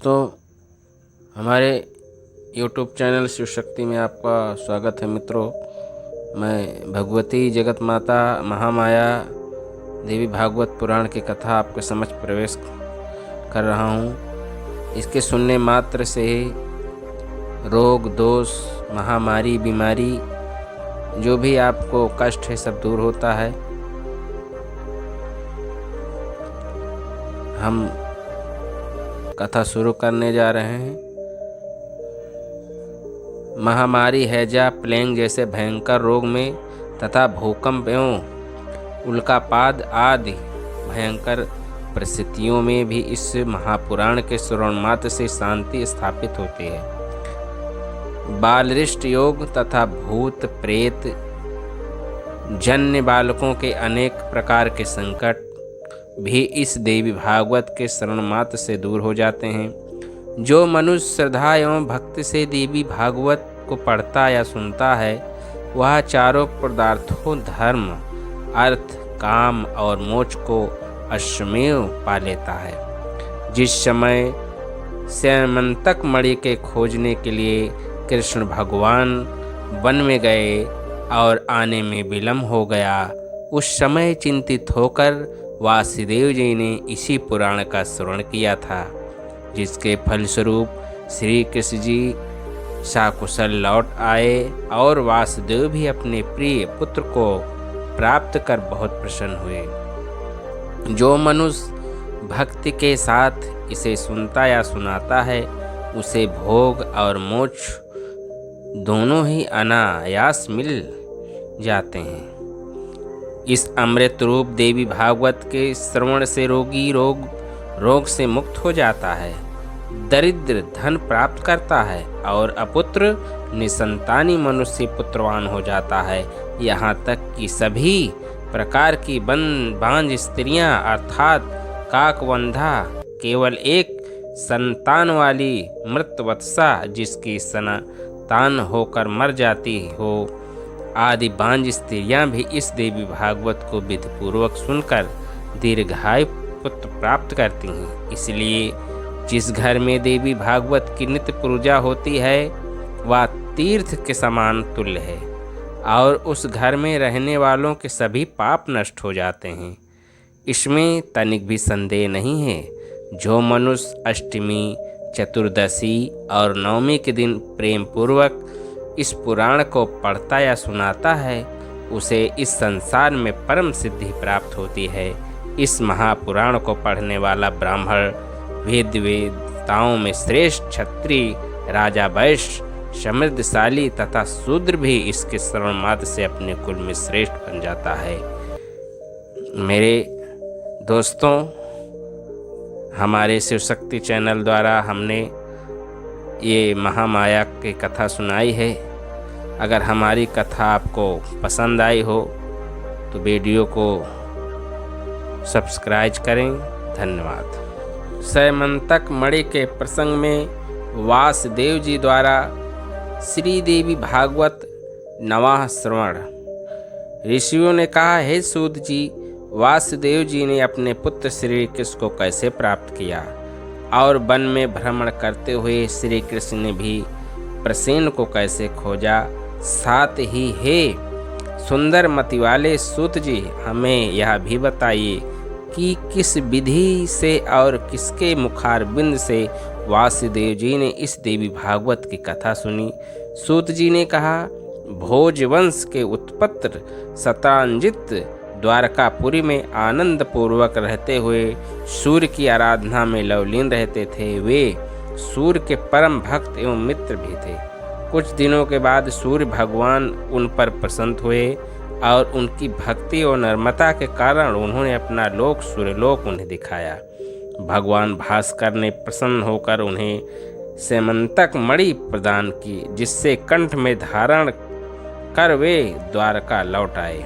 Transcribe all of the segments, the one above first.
दोस्तों, हमारे YouTube channel Shiv Shakti में आपका स्वागत है। मित्रों, मैं भगवती जगत माता महामाया देवी भागवत पुराण की कथा आपके समझ प्रवेश कर रहा हूँ। इसके सुनने मात्र से ही रोग दोष महामारी बीमारी जो भी आपको कष्ट है सब दूर होता है। हम कथा शुरू करने जा रहे हैं। महामारी हैजा प्लेग जैसे भयंकर रोग में तथा भूकंप एवं उल्कापात आदि भयंकर परिस्थितियों में भी इस महापुराण के श्रवण मात्र से शांति स्थापित होती है। बालरिष्ट योग तथा भूत प्रेत जन्य बालकों के अनेक प्रकार के संकट भी इस देवी भागवत के श्रवण मात्र से दूर हो जाते हैं। जो मनुष्य श्रद्धा एवं भक्ति से देवी भागवत को पढ़ता या सुनता है वह चारों पदार्थों धर्म अर्थ काम और मोक्ष को अश्वमेव पा लेता है। जिस समय स्यमंतक मणि के खोजने के लिए कृष्ण भगवान वन में गए और आने में विलम्ब हो गया, उस समय चिंतित होकर वासुदेव जी ने इसी पुराण का श्रवण किया था, जिसके फलस्वरूप श्री कृष्ण जी सकुशल लौट आए और वासुदेव भी अपने प्रिय पुत्र को प्राप्त कर बहुत प्रसन्न हुए। जो मनुष्य भक्ति के साथ इसे सुनता या सुनाता है उसे भोग और मोक्ष दोनों ही अनायास मिल जाते हैं। इस अमृत रूप देवी भागवत के श्रवण से रोगी रोग से मुक्त हो जाता है, दरिद्र धन प्राप्त करता है और अपुत्र निसंतानी मनुष्य पुत्रवान हो जाता है। यहाँ तक कि सभी प्रकार की बांझ स्त्रियां अर्थात काकवंधा केवल एक संतान वाली मृतवत्सा जिसकी संतान होकर मर जाती हो आदि बांझ स्त्रियां भी इस देवी भागवत को विधिपूर्वक सुनकर दीर्घायु पुत्र प्राप्त करती हैं। इसलिए जिस घर में देवी भागवत की नित्य पूजा होती है वह तीर्थ के समान तुल्य है और उस घर में रहने वालों के सभी पाप नष्ट हो जाते हैं। इसमें तनिक भी संदेह नहीं है। जो मनुष्य अष्टमी चतुर्दशी और नवमी के दिन प्रेम पूर्वक इस पुराण को पढ़ता या सुनाता है उसे इस संसार में परम सिद्धि प्राप्त होती है। इस महापुराण को पढ़ने वाला ब्राह्मण वेद वेदताओं में श्रेष्ठ, क्षत्रिय राजा वैश्य समृद्धशाली तथा शूद्र भी इसके श्रवण मात्र से अपने कुल में श्रेष्ठ बन जाता है। मेरे दोस्तों, हमारे शिव शक्ति चैनल द्वारा हमने ये महामाया की कथा सुनाई है। अगर हमारी कथा आपको पसंद आई हो तो वीडियो को सब्सक्राइब करें। धन्यवाद। स्यमंतक मणि के प्रसंग में वासुदेव जी द्वारा श्री देवी भागवत नवाह श्रवण। ऋषियों ने कहा, हे सूत जी, वासुदेव जी ने अपने पुत्र श्री कृष्ण को कैसे प्राप्त किया और वन में भ्रमण करते हुए श्री कृष्ण ने भी प्रसेन को कैसे खोजा। साथ ही हे सुंदर मति वाले सूत जी, हमें यह भी बताइए कि किस विधि से और किसके मुखारबिंद से वासुदेव जी ने इस देवी भागवत की कथा सुनी। सूत जी ने कहा, भोजवंश के उत्पत्र शतांजित द्वारकापुरी में आनंद पूर्वक रहते हुए सूर्य की आराधना में लवलीन रहते थे। वे सूर्य के परम भक्त एवं मित्र भी थे। कुछ दिनों के बाद सूर्य भगवान उन पर प्रसन्न हुए और उनकी भक्ति और नम्रता के कारण उन्होंने अपना लोक सूर्यलोक उन्हें दिखाया। भगवान भास्कर ने प्रसन्न होकर उन्हें स्यमंतक मणि प्रदान की, जिससे कंठ में धारण कर वे द्वारका लौट आए।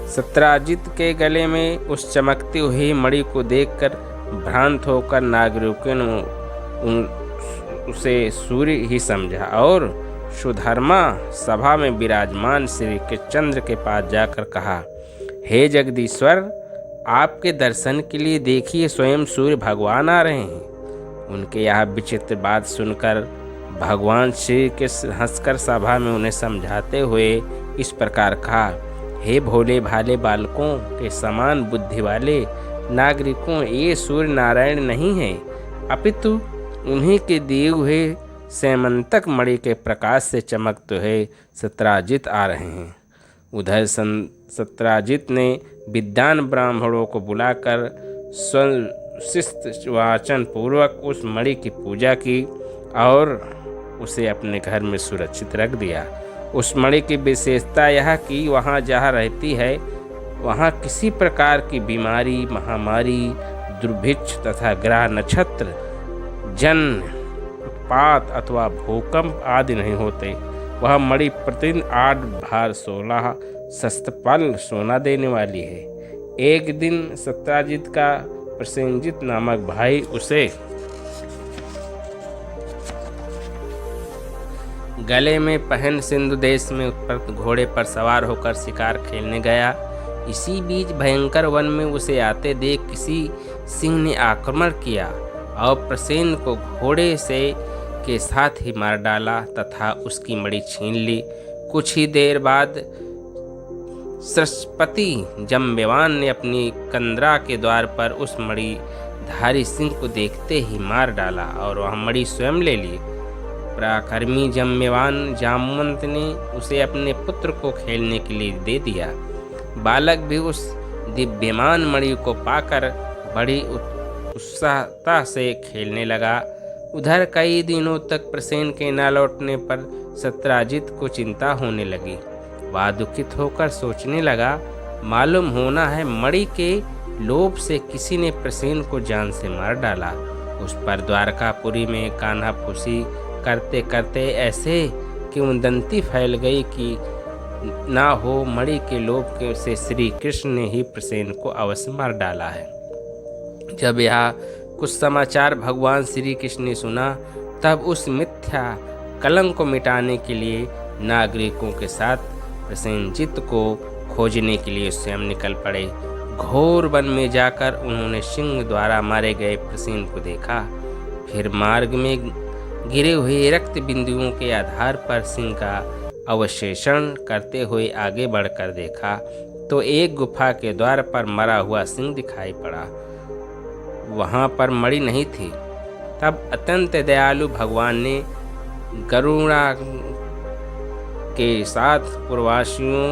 सत्राजित के गले में उस चमकती हुई मणि को देखकर भ्रांत होकर नागरिकों ने उसे सूर्य ही समझा और सुधर्मा सभा में विराजमान श्री कृष्णचंद्र के पास जाकर कहा, हे जगदीश्वर, आपके दर्शन के लिए देखिए स्वयं सूर्य भगवान आ रहे हैं। उनके यह विचित्र बात सुनकर भगवान श्री कृष्ण हंसकर सभा में उन्हें समझाते हुए इस प्रकार कहा, हे भोले भाले बालकों के समान बुद्धि वाले नागरिकों, ये सूर्य नारायण नहीं है, अपितु उन्हीं के दिए हुए सैमंतक मणि के प्रकाश से चमकते हुए सत्राजित आ रहे हैं। उधर सत्राजित ने विद्वान ब्राह्मणों को बुलाकर स्वशिष्ट वाचन पूर्वक उस मणि की पूजा की और उसे अपने घर में सुरक्षित रख दिया। उस मणि की विशेषता यह कि वहाँ जहाँ रहती है वहाँ किसी प्रकार की बीमारी, महामारी, दुर्भिक्ष तथा ग्रह नक्षत्र, जन उत्पात अथवा भूकंप आदि नहीं होते। वह मणि प्रतिदिन 8 भार 16 शस्त्रपाल सोना देने वाली है। एक दिन सत्राजित का प्रसेनजित नामक भाई उसे गले में पहन सिंधु देश में उत्पन्न घोड़े पर सवार होकर शिकार खेलने गया। इसी बीच भयंकर वन में उसे आते देख किसी सिंह ने आक्रमण किया और प्रसेन को घोड़े से के साथ ही मार डाला तथा उसकी मणि छीन ली। कुछ ही देर बाद सरस्वती जम्बेवान ने अपनी कंदरा के द्वार पर उस मणिधारी सिंह को देखते ही मार डाला और वह मणि स्वयं ले ली। पराक्रमी जम्बेवान जामवंत ने उसे अपने पुत्र को खेलने के लिए दे दिया। बालक भी उस दिव्यमान मणि को पाकर बड़ी उत्साहता से खेलने लगा। उधर कई दिनों तक प्रसेन के न लौटने पर सत्राजित को चिंता होने लगी। वह दुखित होकर सोचने लगा, मालूम होना है मणि के लोभ से किसी ने प्रसेन को जान से मार डाला। उस पर द्वारकापुरी में कान्हा फूसी करते करते ऐसे किंवदंती फैल गई कि ना हो मणि के लोभ से श्री कृष्ण ने ही प्रसेन को अवश्य मार डाला है। जब यह कुछ समाचार भगवान श्री कृष्ण ने सुना तब उस मिथ्या कलंक को मिटाने के लिए नागरिकों के साथ प्रसेनजित को खोजने के लिए स्वयं निकल पड़े। घोर वन में जाकर उन्होंने सिंह द्वारा मारे गए प्रसेन को देखा। फिर मार्ग में गिरे हुए रक्त बिंदुओं के आधार पर सिंह का अवशेषण करते हुए आगे बढ़कर देखा तो एक गुफा के द्वार पर मरा हुआ सिंह दिखाई पड़ा। वहाँ पर मणि नहीं थी। तब अत्यंत दयालु भगवान ने करुणा के साथ पूर्ववासियों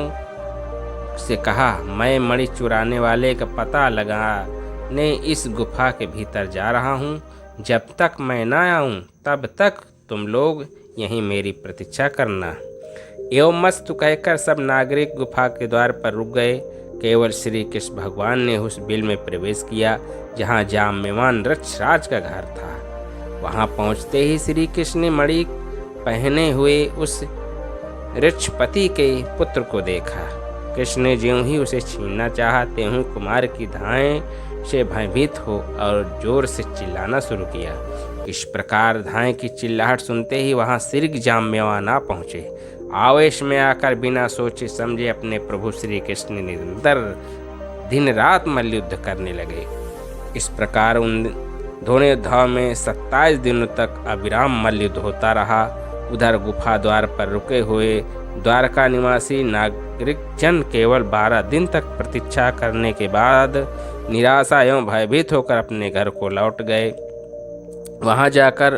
से कहा, मैं मणि चुराने वाले का पता लगाने इस गुफा के भीतर जा रहा हूँ। जब तक मैं न आऊँ तब तक तुम लोग यहीं मेरी प्रतीक्षा करना। एवं मस्तु कहकर सब नागरिक गुफा के द्वार पर रुक गए। केवल श्री कृष्ण भगवान ने उस बिल में प्रवेश किया जहाँ जाम्यवान रक्षराज का घर था। वहाँ पहुँचते ही श्री कृष्ण ने मणि पहने हुए उस ऋक्षपति के पुत्र को देखा। कृष्ण ने ज्यों ही उसे छीनना चाहा त्यों कुमार की धाएं से भयभीत हो और जोर से चिल्लाना शुरू किया। इस प्रकार धाएं की चिल्लाहट सुनते ही वहाँ श्री जाम्यवान आ पहुँचे। आवेश में आकर बिना सोचे समझे अपने प्रभु श्री कृष्ण ने निरंतर दिन रात मल्लयुद्ध करने लगे। इस प्रकार उन दोनों योद्धाओं में 27 दिनों तक अविराम मल्लयुद्ध होता रहा। उधर गुफा द्वार पर रुके हुए द्वारका निवासी नागरिक जन केवल 12 दिन तक प्रतीक्षा करने के बाद निराशा एवं भयभीत होकर अपने घर को लौट गए। वहां जाकर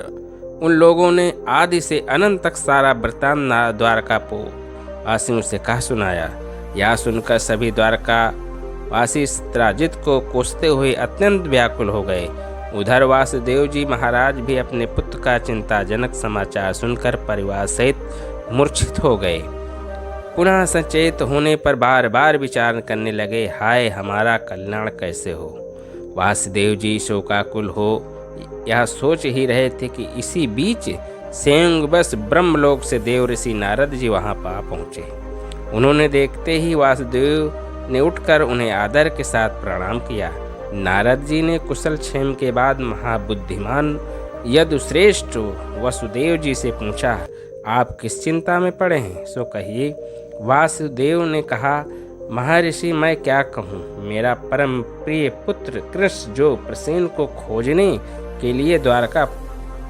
उन लोगों ने आदि से अनंत तक सारा वृत्तांत द्वारकावासियों से कह सुनाया। यह सुनकर सभी द्वारकावासी सत्राजित को कोसते हुए अत्यंत व्याकुल हो गए। उधर वासुदेव जी महाराज भी अपने पुत्र का चिंताजनक समाचार सुनकर परिवार सहित मूर्छित हो गए। पुनः सचेत होने पर बार बार विचार करने लगे, हाय हमारा कल्याण कैसे हो। वासुदेव जी शोकाकुल हो यह सोच ही रहे थे कि इसी बीच स्वयं बस ब्रह्मलोक से देव ऋषि नारद जी वहां पहुंचे। उन्होंने देखते ही वासुदेव ने उठकर उन्हें आदर के साथ प्रणाम किया। नारद जी ने कुशल क्षेम के बाद महाबुद्धिमान यदुश्रेष्ठ वसुदेव जी से पूछा, आप किस चिंता में पड़े हैं, सो कहिए। वासुदेव ने कहा, महर्षि मैं क्या कहूँ, मेरा परम प्रिय पुत्र कृष्ण जो प्रसेन को खोजने के लिए द्वारका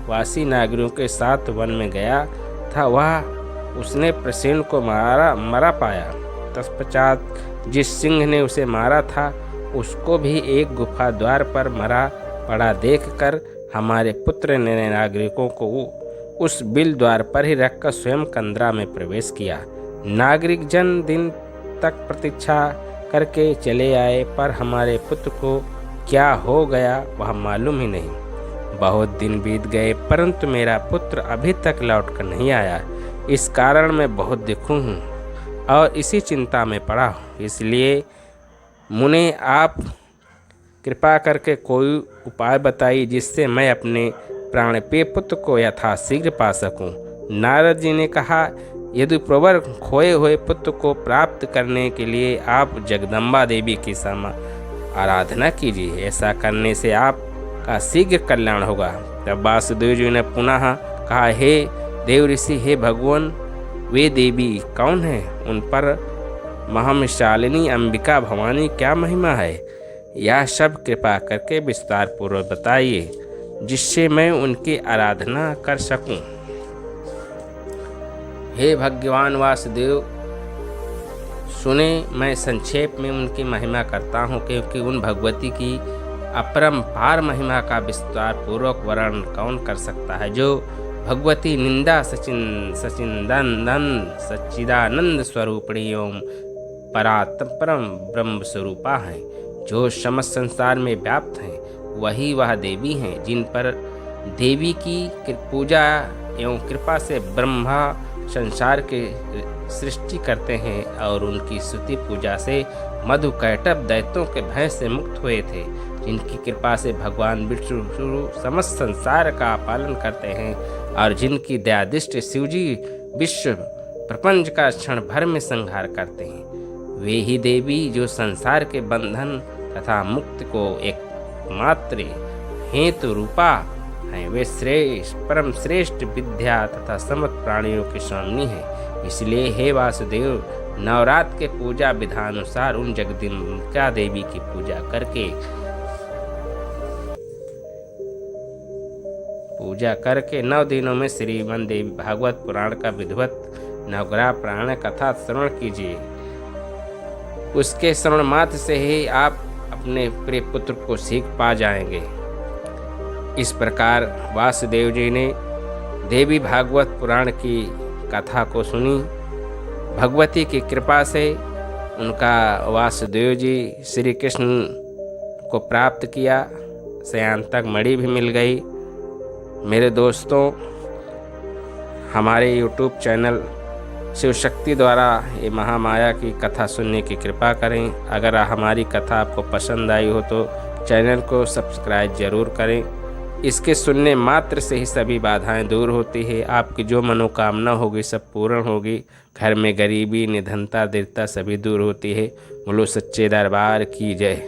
वासी नागरिकों के साथ वन में गया था, वह उसने प्रसेन को मरा पाया। तत्पश्चात जिस सिंह ने उसे मारा था उसको भी एक गुफा द्वार पर मरा पड़ा देखकर हमारे पुत्र ने नागरिकों को उस बिल द्वार पर ही रखकर स्वयं कंदरा में प्रवेश किया। नागरिक जन दिन तक प्रतीक्षा करके चले आए, पर हमारे पुत्र को क्या हो गया वह मालूम ही नहीं। बहुत दिन बीत गए, परंतु मेरा पुत्र अभी तक लौटकर नहीं आया। इस कारण मैं बहुत दुखी हूँ और इसी चिंता में पड़ा हूँ। इसलिए मुने आप कृपा करके कोई उपाय बताइए जिससे मैं अपने प्राणप्रिय पुत्र को यथाशीघ्र पा सकूं। नारद जी ने कहा, यदि प्रवर खोए हुए पुत्र को प्राप्त करने के लिए आप जगदम्बा देवी की आराधना कीजिए। ऐसा करने से आपका शीघ्र कल्याण होगा। तब वासुदेव जी ने पुनः कहा, हे देव ऋषि, हे भगवान, वे देवी कौन हैं? उन पर महामशालिनी अंबिका भवानी क्या महिमा है? यह सब कृपा करके विस्तार पूर्वक बताइए, जिससे मैं उनकी आराधना कर सकूं। हे भगवान वासुदेव, सुने, मैं संक्षेप में उनकी महिमा करता हूँ, क्योंकि उन भगवती की अपरंपार महिमा का विस्तार पूर्वक वर्णन कौन कर सकता है। जो भगवती निंदा सच्चिदानंद स्वरूपिणी ओम परम ब्रह्म स्वरूपा हैं, जो समस्त संसार में व्याप्त हैं। वही वह देवी हैं जिन पर देवी की पूजा एवं कृपा से ब्रह्मा संसार के सृष्टि करते हैं और उनकी स्तुति पूजा से मधुकैटभ दैत्यों के भय से मुक्त हुए थे। जिनकी कृपा से भगवान विष्णु समस्त संसार का पालन करते हैं और जिनकी दयादृष्टि शिवजी विश्व प्रपंच का क्षण भर में संहार करते हैं। वे ही देवी जो संसार के बंधन तथा मुक्ति को एकमात्र हेतु रूपा हैं। वे परम श्रेष्ठ विद्या तथा समस्त प्राणियों के स्वामी हैं। इसलिए हे वासुदेव, नवरात्र के पूजा विधानुसार उन जगदम्बिका देवी की पूजा करके 9 दिनों में श्रीमद् देवी भागवत पुराण का विधिवत नवग्रह पुराण कथा श्रवण कीजिए। उसके श्रवण मात्र से ही आप अपने प्रिय पुत्र को सीख पा जाएंगे। इस प्रकार वासुदेव जी ने देवी भागवत पुराण की कथा को सुनी। भगवती की कृपा से उनका वासुदेव जी श्री कृष्ण को प्राप्त किया। शयान्तक मणि भी मिल गई। मेरे दोस्तों, हमारे YouTube चैनल शिव शक्ति द्वारा ये महामाया की कथा सुनने की कृपा करें। अगर हमारी कथा आपको पसंद आई हो तो चैनल को सब्सक्राइब जरूर करें। इसके सुनने मात्र से ही सभी बाधाएं दूर होती है। आपकी जो मनोकामना होगी सब पूर्ण होगी। घर में गरीबी, निधनता, दरिद्रता सभी दूर होती है। बोलो सच्चे दरबार की जय।